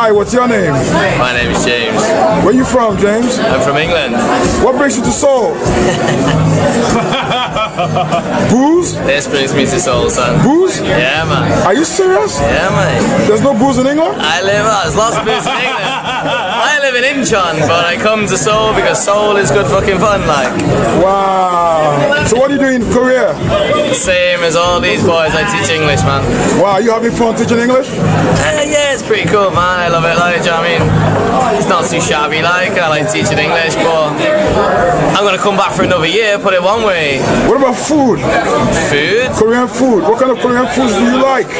Hi, what's your name? My name is James. Where you from, James? I'm from England. What brings you to Seoul? Booze? This brings me to Seoul, son. Booze? Yeah, man. Are you serious? Yeah, man. There's no booze in England? There's lots of booze in England. I live in Incheon, but I come to Seoul because Seoul is good fucking fun, like. Wow. So what do you do in Korea? Same as all these boys, I teach English, man. Wow, you having fun teaching English? Yeah, it's pretty cool, man. I love it, like, do you know what I mean? It's not too shabby, like, I like teaching English, but I'm gonna come back for another year, put it one way. What about food? Food? Korean food. What kind of Korean foods do you like?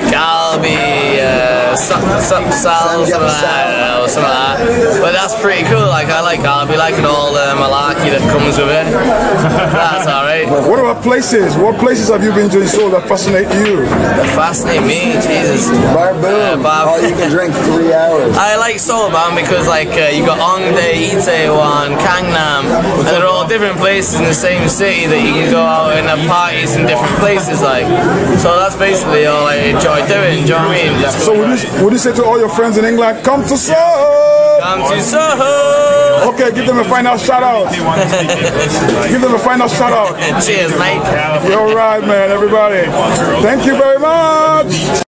Galbi, something like that. But that's pretty cool. Like, I like galbi, like, and all the malarkey that comes with it. That's alright. What about places? What places have you been to in Seoul that fascinate you? That fascinate me, Jesus. Barboon. All you can drink 3 hours. I like Seoul, man, because like you got Hongdae, Itaewon, Gangnam, and they're all different places in the same city that you can go out and have parties in different places, like. So that's basically all I enjoy doing. Do you know what I mean? So would you say to all your friends in England, come to Seoul? Come to Seoul. Okay, give them a final shout out. Give them a final shout out. Cheers, mate. You're right, man, everybody. Thank you very much.